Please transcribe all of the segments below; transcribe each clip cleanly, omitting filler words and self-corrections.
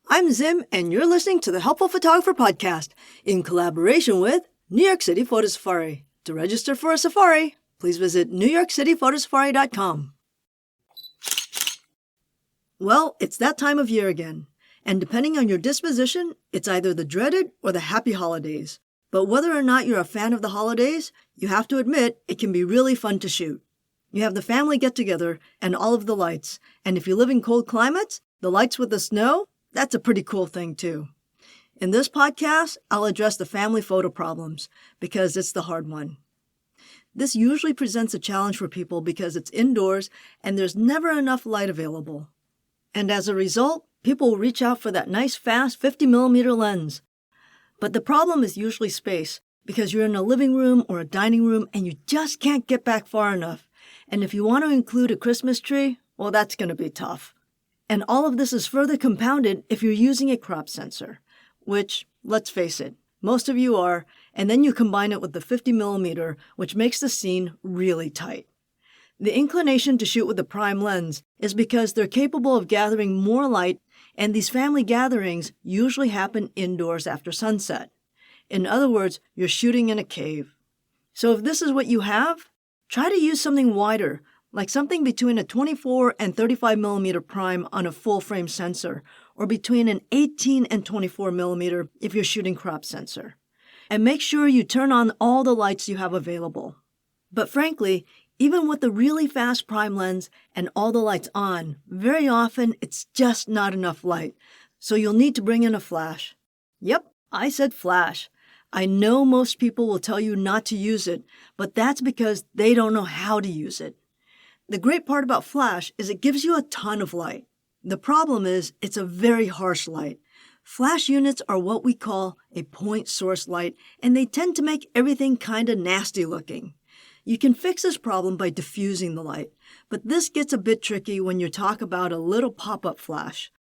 I'm Zim, and you're listening to the Helpful Photographer Podcast in collaboration with New York City Photo Safari. To register for a safari, please visit newyorkcityphotosafari.com. Well, it's that time of year again, and depending on your disposition, it's either the dreaded or the happy holidays. But whether or not you're a fan of the holidays, you have to admit it can be really fun to shoot. You have the family get-together and all of the lights, and if you live in cold climates, the lights with the snow, that's a pretty cool thing too. In this podcast, I'll address the family photo problems because it's the hard one. This usually presents a challenge for people because it's indoors and there's never enough light available. And as a result, people will reach out for that nice fast 50mm lens. But the problem is usually space because you're in a living room or a dining room and you just can't get back far enough. And if you want to include a Christmas tree, well, that's going to be tough. And all of this is further compounded if you're using a crop sensor, which, let's face it, most of you are, and then you combine it with the 50mm, which makes the scene really tight. The inclination to shoot with a prime lens is because they're capable of gathering more light, and these family gatherings usually happen indoors after sunset. In other words, you're shooting in a cave. So if this is what you have, try to use something wider, like something between a 24 and 35mm prime on a full-frame sensor, or between an 18 and 24mm if you're shooting crop sensor. And make sure you turn on all the lights you have available. But frankly, even with the really fast prime lens and all the lights on, very often it's just not enough light, so you'll need to bring in a flash. Yep, I said flash. I know most people will tell you not to use it, but that's because they don't know how to use it. The great part about flash is it gives you a ton of light. The problem is it's a very harsh light. Flash units are what we call a point source light, and they tend to make everything kinda nasty looking. You can fix this problem by diffusing the light, but this gets a bit tricky when you talk about a little pop-up flash.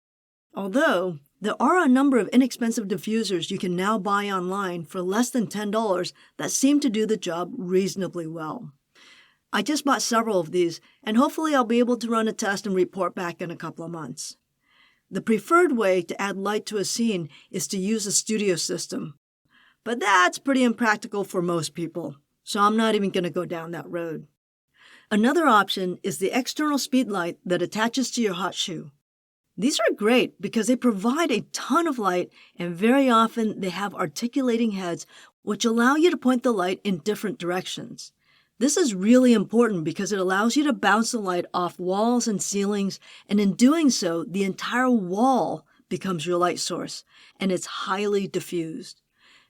Although, there are a number of inexpensive diffusers you can now buy online for less than $10 that seem to do the job reasonably well. I just bought several of these, and hopefully I'll be able to run a test and report back in a couple of months. The preferred way to add light to a scene is to use a studio system, but that's pretty impractical for most people, so I'm not even going to go down that road. Another option is the external speed light that attaches to your hot shoe. These are great because they provide a ton of light, and very often they have articulating heads which allow you to point the light in different directions. This is really important because it allows you to bounce the light off walls and ceilings, and in doing so, the entire wall becomes your light source, and it's highly diffused.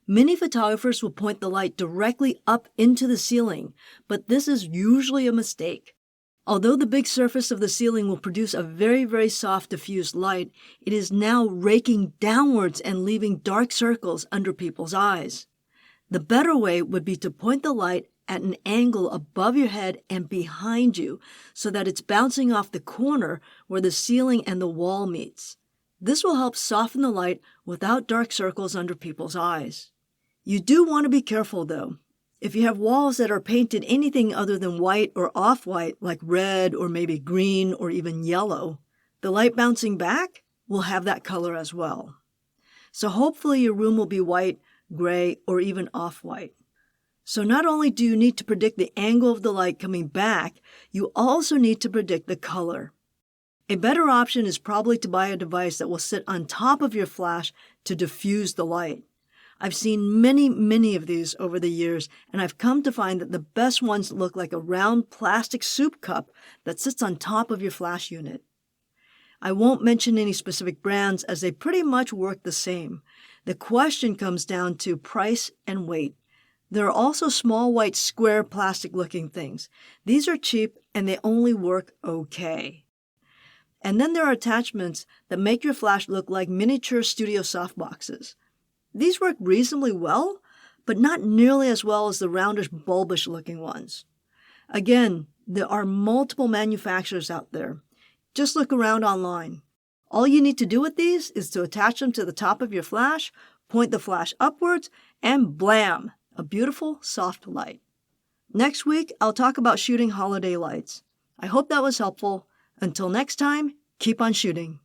Many photographers will point the light directly up into the ceiling, but this is usually a mistake. Although the big surface of the ceiling will produce a very, very soft diffused light, it is now raking downwards and leaving dark circles under people's eyes. The better way would be to point the light at an angle above your head and behind you so that it's bouncing off the corner where the ceiling and the wall meets. This will help soften the light without dark circles under people's eyes. You do want to be careful though. If you have walls that are painted anything other than white or off-white, like red or maybe green or even yellow, the light bouncing back will have that color as well. So hopefully your room will be white, gray, or even off-white. So not only do you need to predict the angle of the light coming back, you also need to predict the color. A better option is probably to buy a device that will sit on top of your flash to diffuse the light. I've seen many of these over the years, and I've come to find that the best ones look like a round plastic soup cup that sits on top of your flash unit. I won't mention any specific brands as they pretty much work the same. The question comes down to price and weight. There are also small white square plastic-looking things. These are cheap and they only work okay. And then there are attachments that make your flash look like miniature studio softboxes. These work reasonably well, but not nearly as well as the roundish, bulbish-looking ones. Again, there are multiple manufacturers out there. Just look around online. All you need to do with these is to attach them to the top of your flash, point the flash upwards, and blam! A beautiful, soft light. Next week, I'll talk about shooting holiday lights. I hope that was helpful. Until next time, keep on shooting.